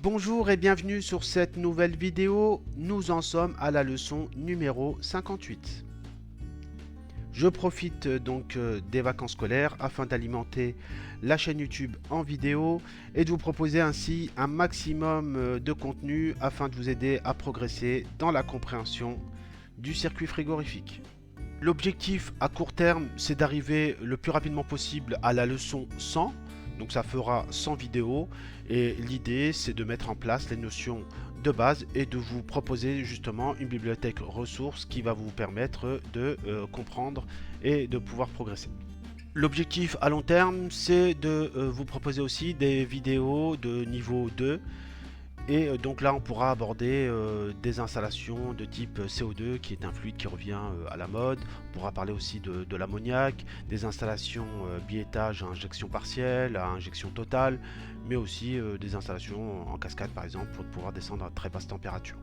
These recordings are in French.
Bonjour et bienvenue sur cette nouvelle vidéo. Nous en sommes à la leçon numéro 58. Je profite donc des vacances scolaires afin d'alimenter la chaîne YouTube en vidéo et de vous proposer ainsi un maximum de contenu afin de vous aider à progresser dans la compréhension du circuit frigorifique. L'objectif à court terme, c'est d'arriver le plus rapidement possible à la leçon 100. Donc ça fera 100 vidéos et l'idée c'est de mettre en place les notions de base et de vous proposer justement une bibliothèque ressources qui va vous permettre de comprendre et de pouvoir progresser. L'objectif à long terme c'est de vous proposer aussi des vidéos de niveau 2 et donc là on pourra aborder des installations de type CO2 qui est un fluide qui revient à la mode. On pourra parler aussi de l'ammoniac, des installations biétage à injection partielle, à injection totale, mais aussi des installations en cascade par exemple pour pouvoir descendre à très basse température.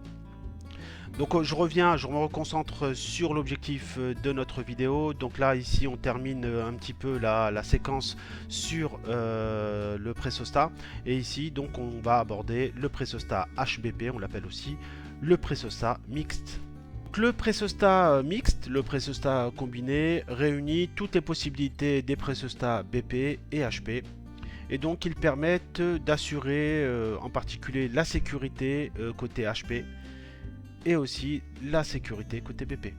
Donc je me reconcentre sur l'objectif de notre vidéo. Donc là ici on termine un petit peu la séquence sur le pressostat. Et ici donc on va aborder le pressostat HBP, on l'appelle aussi le pressostat mixte. Donc, le pressostat mixte, le pressostat combiné, réunit toutes les possibilités des pressostats BP et HP. Et donc ils permettent d'assurer en particulier la sécurité côté HP et aussi la sécurité côté BP.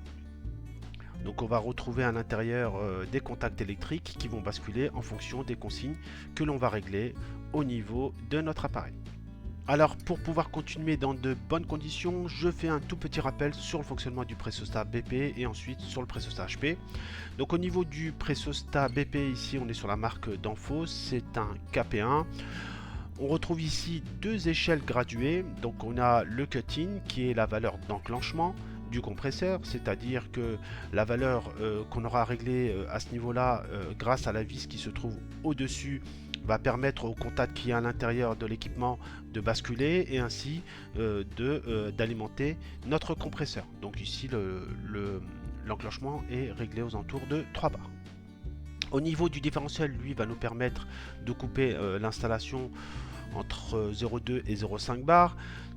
Donc on va retrouver à l'intérieur des contacts électriques qui vont basculer en fonction des consignes que l'on va régler au niveau de notre appareil. Alors pour pouvoir continuer dans de bonnes conditions, je fais un tout petit rappel sur le fonctionnement du pressostat BP et ensuite sur le pressostat HP. Donc au niveau du pressostat BP, ici on est sur la marque Danfoss, c'est un KP1. On retrouve ici deux échelles graduées. Donc on a le cut-in qui est la valeur d'enclenchement du compresseur, c'est-à-dire que la valeur qu'on aura réglée à ce niveau-là grâce à la vis qui se trouve au-dessus va permettre au contact qui est à l'intérieur de l'équipement de basculer et ainsi d'alimenter notre compresseur. Donc ici l'enclenchement est réglé aux alentours de 3 bars. Au niveau du différentiel, lui va nous permettre de couper l'installation entre 0,2 et 0,5 bar.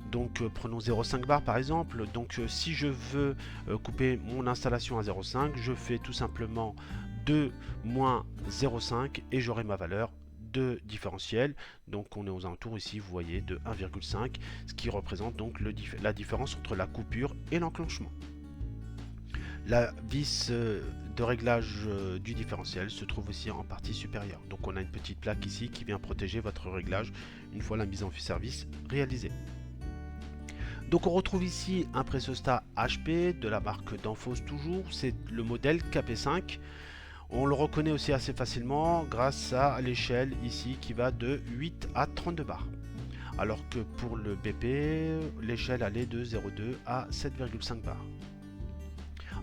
Donc prenons 0,5 bar par exemple. Donc si je veux couper mon installation à 0,5, je fais tout simplement 2 moins 0,5 et j'aurai ma valeur de différentiel. Donc on est aux alentours ici, vous voyez, de 1,5, ce qui représente donc la différence entre la coupure et l'enclenchement. La vis de réglage du différentiel se trouve aussi en partie supérieure. Donc on a une petite plaque ici qui vient protéger votre réglage une fois la mise en service réalisée. Donc on retrouve ici un pressostat HP de la marque Danfoss toujours, c'est le modèle KP5. On le reconnaît aussi assez facilement grâce à l'échelle ici qui va de 8 à 32 bars. Alors que pour le BP, l'échelle allait de 0,2 à 7,5 bars.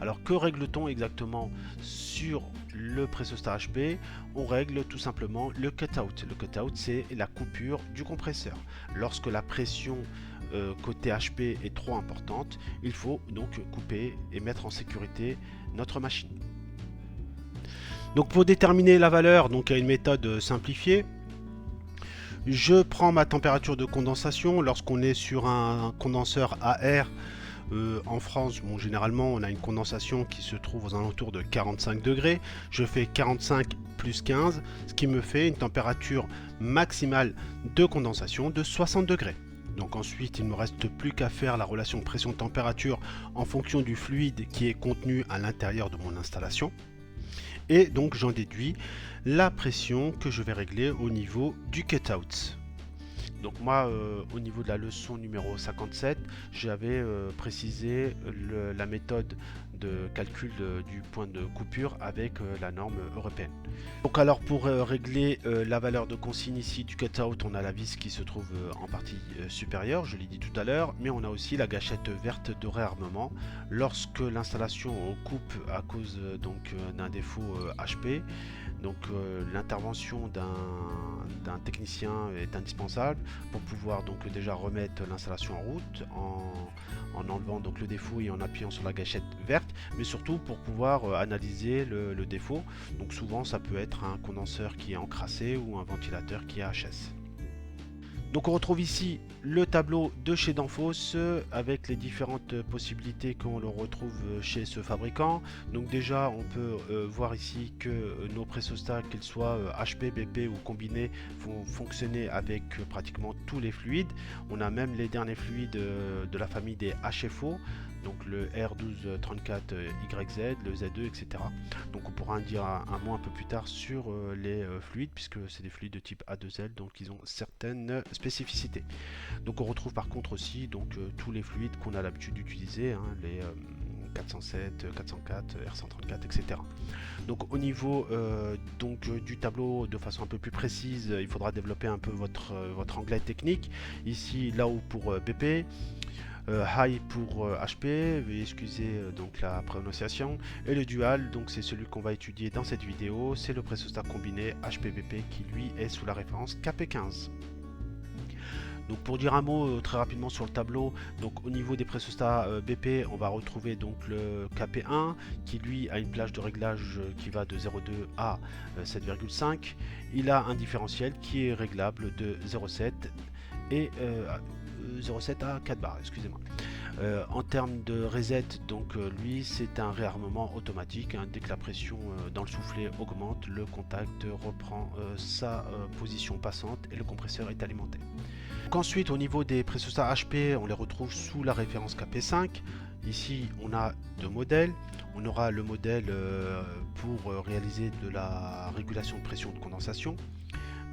Alors que règle-t-on exactement sur le pressostat HP? On règle tout simplement le cutout. Le cutout, c'est la coupure du compresseur. Lorsque la pression côté HP est trop importante, il faut donc couper et mettre en sécurité notre machine. Donc pour déterminer la valeur, donc il y a une méthode simplifiée. Je prends ma température de condensation lorsqu'on est sur un condenseur à air. En France, bon, généralement, on a une condensation qui se trouve aux alentours de 45 degrés. Je fais 45 plus 15, ce qui me fait une température maximale de condensation de 60 degrés. Donc ensuite, il ne me reste plus qu'à faire la relation pression-température en fonction du fluide qui est contenu à l'intérieur de mon installation. Et donc j'en déduis la pression que je vais régler au niveau du cutout. Donc moi, au niveau de la leçon numéro 57, j'avais précisé la méthode de calcul du point de coupure avec la norme européenne. Donc alors pour régler la valeur de consigne ici du cutout, on a la vis qui se trouve en partie supérieure, je l'ai dit tout à l'heure, mais on a aussi la gâchette verte de réarmement. Lorsque l'installation coupe à cause donc d'un défaut HP, Donc l'intervention d'un technicien est indispensable pour pouvoir donc déjà remettre l'installation en route en enlevant donc le défaut et en appuyant sur la gâchette verte, mais surtout pour pouvoir analyser le défaut. Donc souvent ça peut être un condenseur qui est encrassé ou un ventilateur qui est HS. Donc on retrouve ici le tableau de chez Danfoss avec les différentes possibilités qu'on le retrouve chez ce fabricant. Donc déjà on peut voir ici que nos pressostats, qu'ils soient HP, BP ou combinés, vont fonctionner avec pratiquement tous les fluides. On a même les derniers fluides de la famille des HFO, donc le R1234YZ, le Z2, etc. Donc on pourra en dire un mot un peu plus tard sur les fluides, puisque c'est des fluides de type A2L, donc ils ont certaines spécificités. Donc on retrouve par contre aussi donc tous les fluides qu'on a l'habitude d'utiliser, hein, les 407, 404, R134, etc. Donc au niveau du tableau de façon un peu plus précise, il faudra développer un peu votre anglais technique. Ici, là où pour BP, high pour HP, veuillez excuser donc la prononciation, et le dual, donc c'est celui qu'on va étudier dans cette vidéo, c'est le pressostat combiné HP-BP qui lui est sous la référence KP15. Donc pour dire un mot très rapidement sur le tableau, donc au niveau des pressostats BP, on va retrouver donc le KP1 qui lui a une plage de réglage qui va de 0,2 à 7,5. Il a un différentiel qui est réglable de 0,7 et 0,7 à 4 bars, excusez-moi. En termes de reset, donc lui c'est un réarmement automatique, hein. Dès que la pression dans le soufflet augmente, le contact reprend sa position passante et le compresseur est alimenté. Donc ensuite, au niveau des pressostats HP, on les retrouve sous la référence KP5. Ici on a deux modèles. On aura le modèle pour réaliser de la régulation de pression de condensation.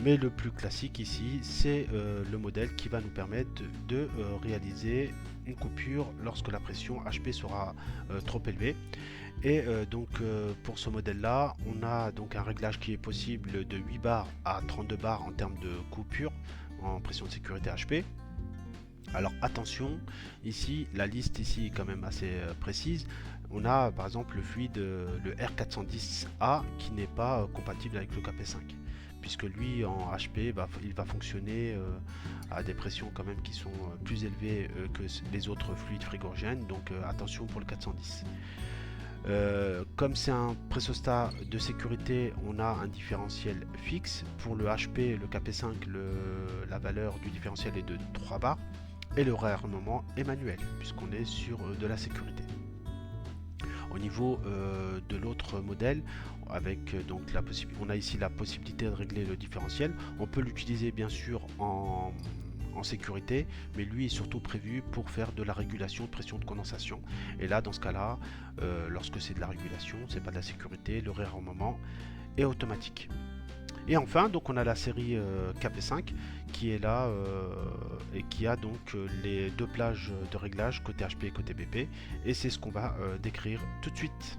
Mais le plus classique ici, c'est le modèle qui va nous permettre de réaliser une coupure lorsque la pression HP sera trop élevée. Et pour ce modèle là, on a donc un réglage qui est possible de 8 bars à 32 bars en termes de coupure en pression de sécurité HP. Alors attention, ici la liste ici est quand même assez précise. On a par exemple le fluide, le R410A, qui n'est pas compatible avec le KP5, puisque lui en HP il va fonctionner à des pressions quand même qui sont plus élevées que les autres fluides frigorigènes, donc attention pour le 410. Comme c'est un pressostat de sécurité, on a un différentiel fixe. Pour le HP, le KP5, la valeur du différentiel est de 3 bars et le réarmement est manuel puisqu'on est sur de la sécurité. Au niveau de l'autre modèle, avec donc on a ici la possibilité de régler le différentiel. On peut l'utiliser bien sûr en sécurité, mais lui est surtout prévu pour faire de la régulation de pression de condensation. Et là, dans ce cas-là, lorsque c'est de la régulation, c'est pas de la sécurité, le réarmement est automatique. Et enfin, donc on a la série KP5 qui est là et qui a donc les deux plages de réglage côté HP et côté BP, et c'est ce qu'on va décrire tout de suite.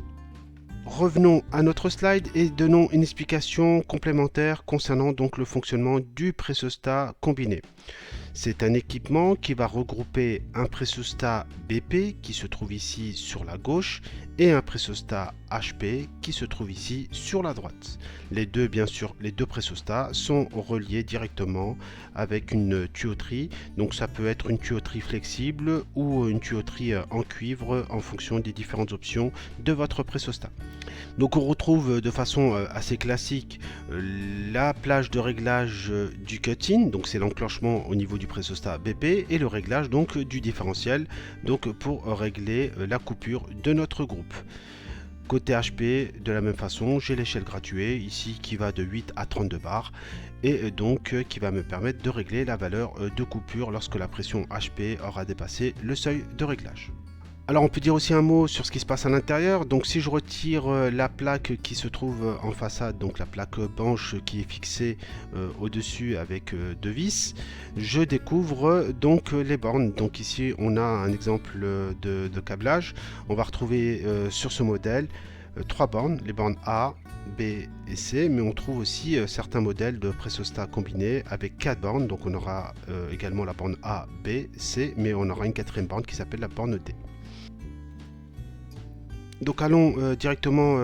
Revenons à notre slide et donnons une explication complémentaire concernant donc le fonctionnement du pressostat combiné. C'est un équipement qui va regrouper un pressostat BP qui se trouve ici sur la gauche et un pressostat HP qui se trouve ici sur la droite. Les deux, bien sûr, les deux pressostats sont reliés directement avec une tuyauterie. Donc ça peut être une tuyauterie flexible ou une tuyauterie en cuivre en fonction des différentes options de votre pressostat. Donc on retrouve de façon assez classique la plage de réglage du cut-in, donc c'est l'enclenchement au niveau du pressostat BP, et le réglage donc du différentiel, donc pour régler la coupure de notre groupe. Côté HP, de la même façon, j'ai l'échelle graduée ici qui va de 8 à 32 bars et donc qui va me permettre de régler la valeur de coupure lorsque la pression HP aura dépassé le seuil de réglage. Alors on peut dire aussi un mot sur ce qui se passe à l'intérieur. Donc si je retire la plaque qui se trouve en façade, donc la plaque blanche qui est fixée au-dessus avec deux vis, je découvre donc les bornes. Donc ici on a un exemple de câblage. On va retrouver sur ce modèle trois bornes, les bornes A, B et C, mais on trouve aussi certains modèles de pressostat combinés avec 4 bornes. Donc on aura également la borne A, B, C, mais on aura une quatrième borne qui s'appelle la borne D. Donc allons directement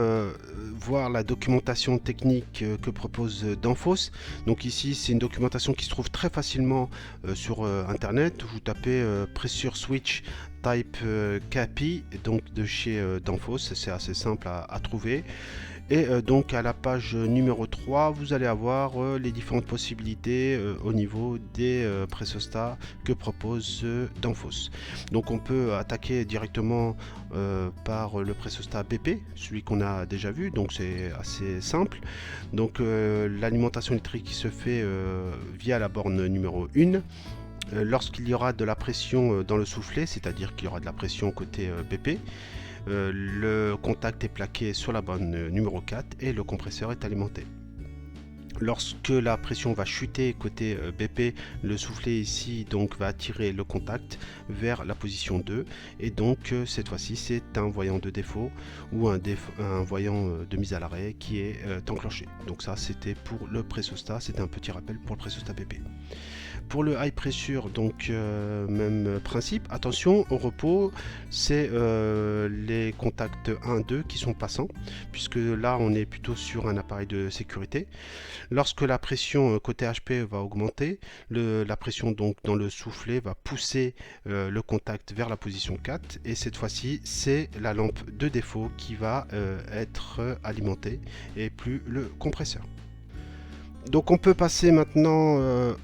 voir la documentation technique que propose Danfoss. Donc ici c'est une documentation qui se trouve très facilement sur internet. Vous tapez Pressure Switch Type KPI, donc de chez Danfoss, c'est assez simple à trouver. Et donc à la page numéro 3, vous allez avoir les différentes possibilités au niveau des pressostats que propose Danfoss. Donc on peut attaquer directement par le pressostat BP, celui qu'on a déjà vu, donc c'est assez simple. Donc l'alimentation électrique qui se fait via la borne numéro 1. Lorsqu'il y aura de la pression dans le soufflet, c'est-à-dire qu'il y aura de la pression côté BP, le contact est plaqué sur la borne numéro 4 et le compresseur est alimenté. Lorsque la pression va chuter côté BP, le soufflet ici donc va attirer le contact vers la position 2 et donc cette fois-ci c'est un voyant de défaut ou un voyant de mise à l'arrêt qui est enclenché. Donc ça c'était pour le pressostat, c'était un petit rappel pour le pressostat BP. Pour le high pressure, donc même principe. Attention, au repos, c'est les contacts 1-2 qui sont passants, puisque là on est plutôt sur un appareil de sécurité. Lorsque la pression côté HP va augmenter, la pression donc dans le soufflet va pousser le contact vers la position 4, et cette fois-ci c'est la lampe de défaut qui va être alimentée et plus le compresseur. Donc on peut passer maintenant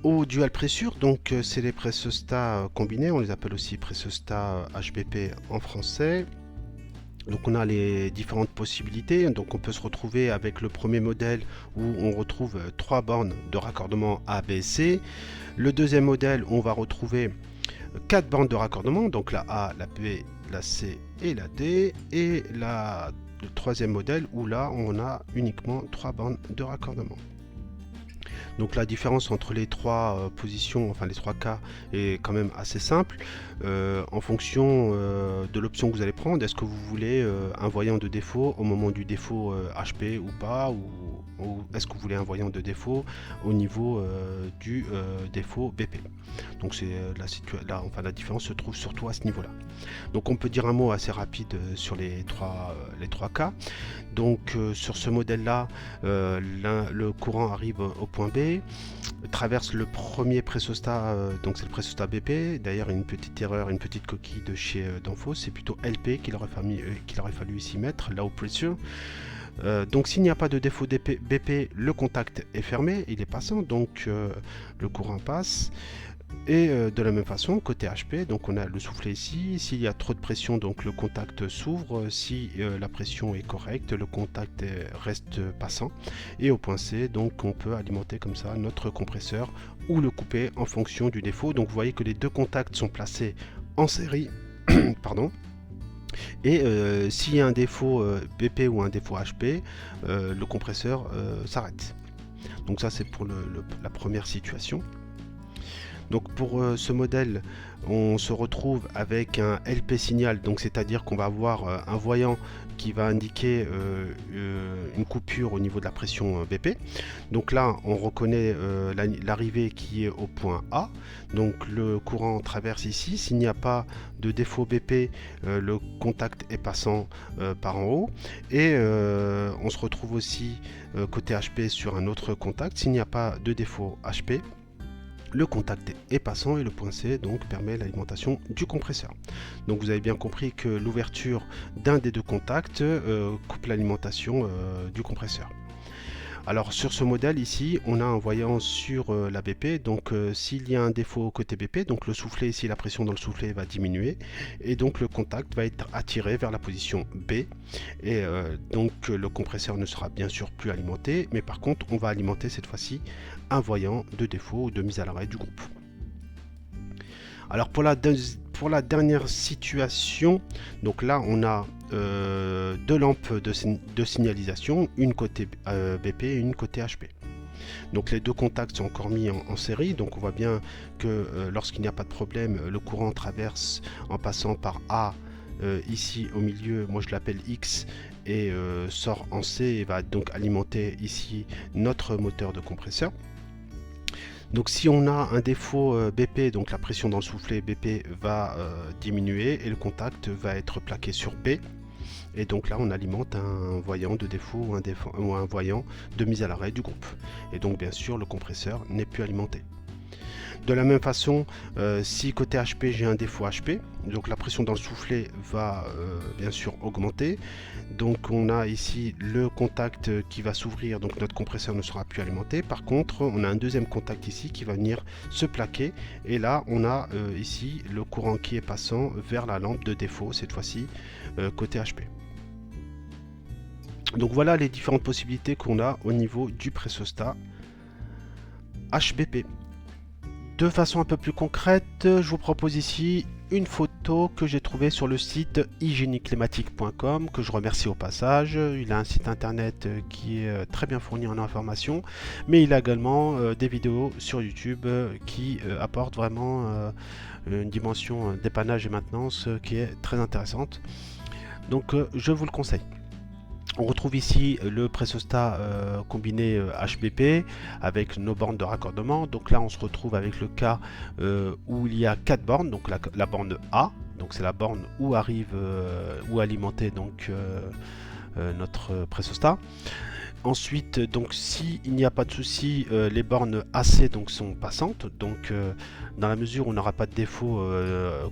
au dual pressure, donc c'est les pressostats combinés, on les appelle aussi pressostats HBP en français. Donc on a les différentes possibilités, donc on peut se retrouver avec le premier modèle où on retrouve 3 bornes de raccordement A, B, C. Le deuxième modèle, on va retrouver 4 bornes de raccordement, donc la A, la B, la C et la D. Et le troisième modèle où là on a uniquement 3 bornes de raccordement. Donc la différence entre les trois positions, enfin les trois cas, est quand même assez simple. En fonction de l'option que vous allez prendre, est-ce que vous voulez un voyant de défaut au moment du défaut HP ou pas, ou est-ce que vous voulez un voyant de défaut au niveau du défaut BP. Donc c'est la différence se trouve surtout à ce niveau-là. Donc on peut dire un mot assez rapide sur les trois cas. Donc sur ce modèle-là, le courant arrive au point B, traverse le premier pressostat, donc c'est le pressostat BP. D'ailleurs une petite erreur, une petite coquille de chez Danfoss, c'est plutôt LP qu'il aurait fallu ici mettre, low pressure. Donc s'il n'y a pas de défaut BP, le contact est fermé, il est passant, donc le courant passe. Et de la même façon, côté HP, donc on a le soufflet ici. S'il y a trop de pression, donc le contact s'ouvre. Si la pression est correcte, le contact reste passant. Et au point C, donc on peut alimenter comme ça notre compresseur ou le couper en fonction du défaut. Donc vous voyez que les deux contacts sont placés en série. Pardon. Et s'il y a un défaut BP ou un défaut HP, le compresseur s'arrête. Donc ça c'est pour la première situation. Donc pour ce modèle, on se retrouve avec un LP signal, donc c'est-à-dire qu'on va avoir un voyant qui va indiquer une coupure au niveau de la pression BP. Donc là, on reconnaît l'arrivée qui est au point A. Donc le courant traverse ici. S'il n'y a pas de défaut BP, le contact est passant par en haut. Et on se retrouve aussi côté HP sur un autre contact. S'il n'y a pas de défaut HP, le contact est passant et le point C donc permet l'alimentation du compresseur. Donc vous avez bien compris que l'ouverture d'un des deux contacts coupe l'alimentation du compresseur. Alors sur ce modèle ici, on a un voyant sur la BP, donc s'il y a un défaut côté BP, donc le soufflet ici, la pression dans le soufflet va diminuer, et donc le contact va être attiré vers la position B, et donc le compresseur ne sera bien sûr plus alimenté, mais par contre on va alimenter cette fois-ci un voyant de défaut ou de mise à l'arrêt du groupe. Alors pour la dernière situation, donc là on a deux lampes de signalisation, une côté BP et une côté HP. Donc les deux contacts sont encore mis en série, donc on voit bien que lorsqu'il n'y a pas de problème, le courant traverse en passant par A ici au milieu, moi je l'appelle X, et sort en C et va donc alimenter ici notre moteur de compresseur. Donc si on a un défaut BP, donc la pression dans le soufflet BP va diminuer et le contact va être plaqué sur B. et donc là on alimente un voyant de défaut ou un voyant de mise à l'arrêt du groupe, et donc bien sûr le compresseur n'est plus alimenté. De la même façon, si côté HP j'ai un défaut HP, donc la pression dans le soufflet va bien sûr augmenter. Donc on a ici le contact qui va s'ouvrir, donc notre compresseur ne sera plus alimenté. Par contre, on a un deuxième contact ici qui va venir se plaquer, et là on a ici le courant qui est passant vers la lampe de défaut, cette fois-ci côté HP. Donc voilà les différentes possibilités qu'on a au niveau du pressostat HBP. De façon un peu plus concrète, je vous propose ici une photo que j'ai trouvée sur le site hygienieclimatique.com, que je remercie au passage. Il a un site internet qui est très bien fourni en informations, mais il a également des vidéos sur YouTube qui apportent vraiment une dimension dépannage et maintenance qui est très intéressante. Donc je vous le conseille. On retrouve ici le pressostat combiné HBP avec nos bornes de raccordement. Donc là on se retrouve avec le cas où il y a 4 bornes, donc la borne A, donc c'est la borne où arrive où alimenter donc notre pressostat. Ensuite, donc s'il n'y a pas de souci, les bornes AC donc sont passantes, donc dans la mesure où on n'aura pas de défaut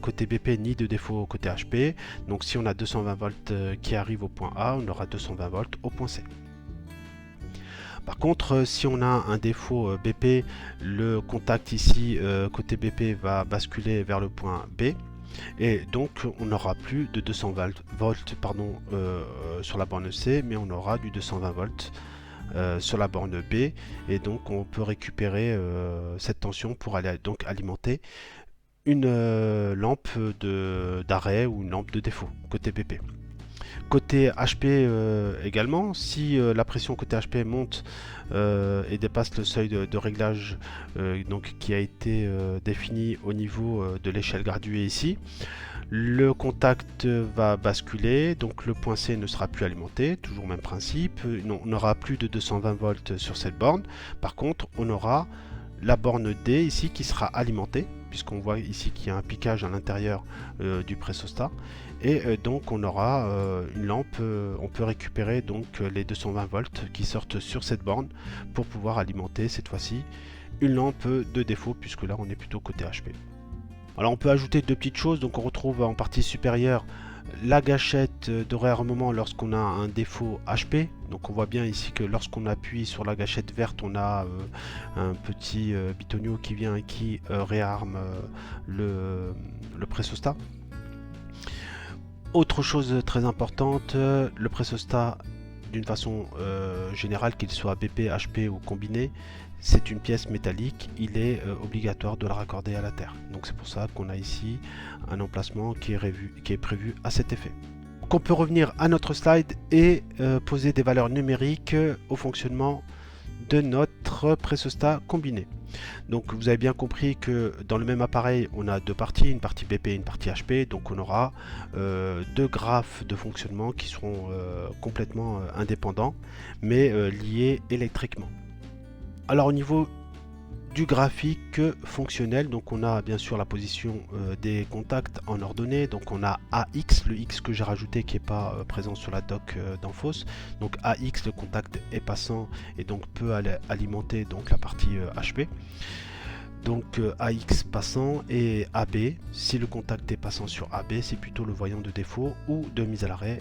côté BP ni de défaut côté HP, donc si on a 220 volts qui arrivent au point A, on aura 220 volts au point C. Par contre, si on a un défaut BP, le contact ici côté BP va basculer vers le point B, et donc on n'aura plus de 200 volts sur la borne C, mais on aura du 220 volts sur la borne B, et donc on peut récupérer cette tension pour aller donc alimenter une lampe d'arrêt ou une lampe de défaut côté BP. Côté HP également, si la pression côté HP monte et dépasse le seuil de réglage donc, qui a été défini au niveau de l'échelle graduée ici, le contact va basculer, donc le point C ne sera plus alimenté, toujours même principe, on n'aura plus de 220 volts sur cette borne. Par contre, on aura la borne D ici qui sera alimentée, puisqu'on voit ici qu'il y a un piquage à l'intérieur du pressostat, et donc on aura une lampe, on peut récupérer donc les 220 volts qui sortent sur cette borne pour pouvoir alimenter cette fois-ci une lampe de défaut, puisque là on est plutôt côté HP. Alors on peut ajouter deux petites choses, donc on retrouve en partie supérieure la gâchette de réarmement lorsqu'on a un défaut HP. Donc on voit bien ici que lorsqu'on appuie sur la gâchette verte, on a un petit bitonio qui vient et qui réarme le pressostat. Autre chose très importante, le pressostat d'une façon générale, qu'il soit BP, HP ou combiné, c'est une pièce métallique, il est obligatoire de la raccorder à la terre. Donc c'est pour ça qu'on a ici un emplacement qui est prévu à cet effet. Donc on peut revenir à notre slide et poser des valeurs numériques au fonctionnement de notre pressostat combiné. Donc vous avez bien compris que dans le même appareil on a deux parties, une partie BP et une partie HP, donc on aura deux graphes de fonctionnement qui seront complètement indépendants mais liés électriquement. Alors au niveau du graphique fonctionnel, donc on a bien sûr la position des contacts en ordonnée, donc on a AX, le X que j'ai rajouté qui n'est pas présent sur la doc d'Enphos. Donc AX, le contact est passant et donc peut alimenter donc la partie HP. Donc AX passant, et AB, si le contact est passant sur AB, c'est plutôt le voyant de défaut ou de mise à l'arrêt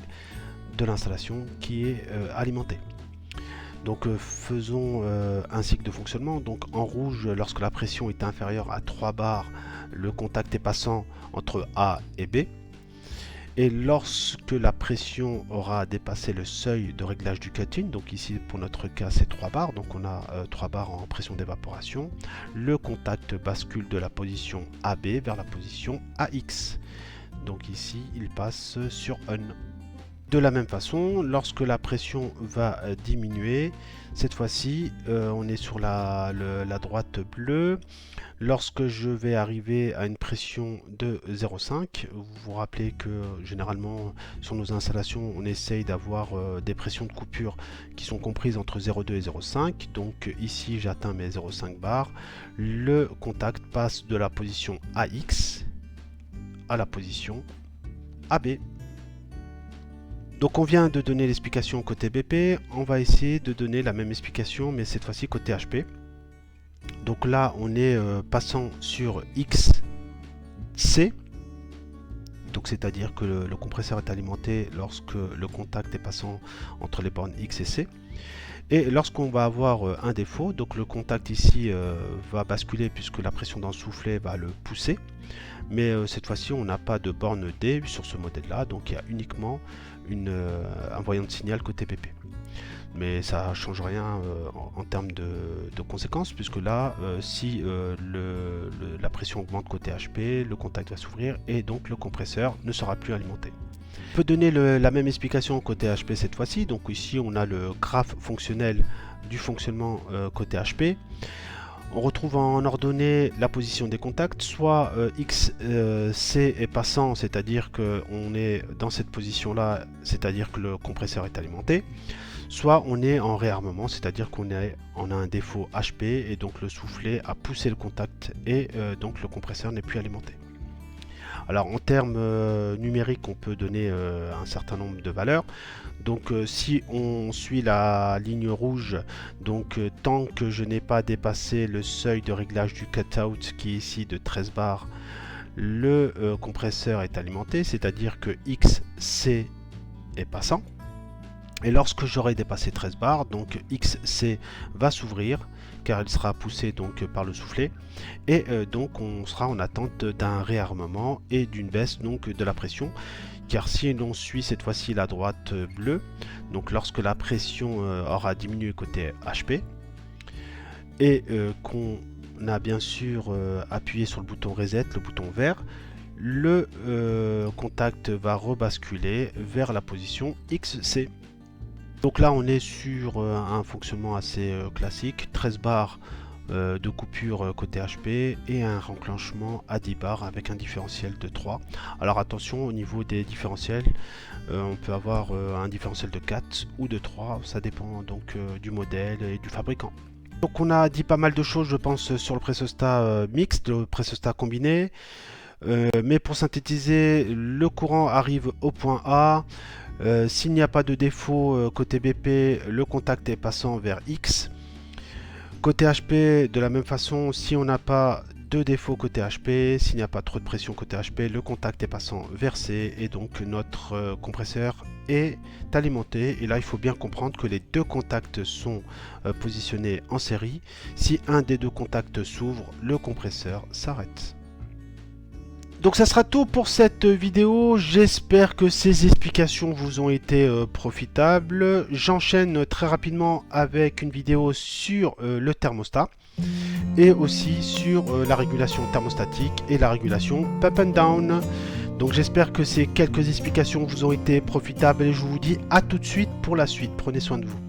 de l'installation qui est alimenté. Donc faisons un cycle de fonctionnement. Donc en rouge, lorsque la pression est inférieure à 3 bars, le contact est passant entre A et B. Et lorsque la pression aura dépassé le seuil de réglage du cut-in, donc ici pour notre cas c'est 3 bars, donc on a 3 bars en pression d'évaporation, le contact bascule de la position AB vers la position AX. Donc ici il passe sur ON. De la même façon, lorsque la pression va diminuer, cette fois-ci on est sur la droite bleue. Lorsque je vais arriver à une pression de 0,5, vous vous rappelez que généralement sur nos installations on essaye d'avoir des pressions de coupure qui sont comprises entre 0,2 et 0,5. Donc ici j'atteins mes 0,5 bars, le contact passe de la position AX à la position AB. Donc on vient de donner l'explication côté BP, on va essayer de donner la même explication mais cette fois-ci côté HP. Donc là on est passant sur XC, donc c'est-à-dire que le compresseur est alimenté lorsque le contact est passant entre les bornes X et C. Et lorsqu'on va avoir un défaut, donc le contact ici va basculer puisque la pression dans le soufflet va le pousser. Mais cette fois-ci on n'a pas de borne D sur ce modèle là, donc il y a uniquement un voyant de signal côté BP. Mais ça ne change rien en termes de conséquences, puisque là, si la pression augmente côté HP, le contact va s'ouvrir et donc le compresseur ne sera plus alimenté. On peut donner la même explication côté HP cette fois-ci. Donc ici, on a le graphe fonctionnel du fonctionnement côté HP. On retrouve en ordonnée la position des contacts, soit XC est passant, c'est-à-dire qu'on est dans cette position-là, c'est-à-dire que le compresseur est alimenté. Soit on est en réarmement, c'est-à-dire qu'on a un défaut HP et donc le soufflet a poussé le contact et donc le compresseur n'est plus alimenté. Alors en termes numériques, on peut donner un certain nombre de valeurs. Donc si on suit la ligne rouge, donc tant que je n'ai pas dépassé le seuil de réglage du cutout qui est ici de 13 bars, le compresseur est alimenté, c'est-à-dire que XC est passant. Et lorsque j'aurai dépassé 13 bars, donc XC va s'ouvrir car il sera poussé donc par le soufflet et donc on sera en attente d'un réarmement et d'une baisse donc de la pression, car si l'on suit cette fois-ci la droite bleue, donc lorsque la pression aura diminué côté HP et qu'on a bien sûr appuyé sur le bouton reset, le bouton vert, le contact va rebasculer vers la position XC. Donc là on est sur un fonctionnement assez classique, 13 bars de coupure côté HP et un renclenchement à 10 bars avec un différentiel de 3. Alors attention, au niveau des différentiels, on peut avoir un différentiel de 4 ou de 3, ça dépend donc du modèle et du fabricant. Donc on a dit pas mal de choses je pense sur le pressostat mixte, le pressostat combiné. Mais pour synthétiser, le courant arrive au point A. S'il n'y a pas de défaut côté BP, le contact est passant vers X. Côté HP, de la même façon, si on n'a pas de défaut côté HP, s'il n'y a pas trop de pression côté HP, le contact est passant vers C et donc notre compresseur est alimenté. Et là, il faut bien comprendre que les deux contacts sont positionnés en série. Si un des deux contacts s'ouvre, le compresseur s'arrête. Donc ça sera tout pour cette vidéo, j'espère que ces explications vous ont été profitables. J'enchaîne très rapidement avec une vidéo sur le thermostat et aussi sur la régulation thermostatique et la régulation up and down. Donc j'espère que ces quelques explications vous ont été profitables et je vous dis à tout de suite pour la suite. Prenez soin de vous.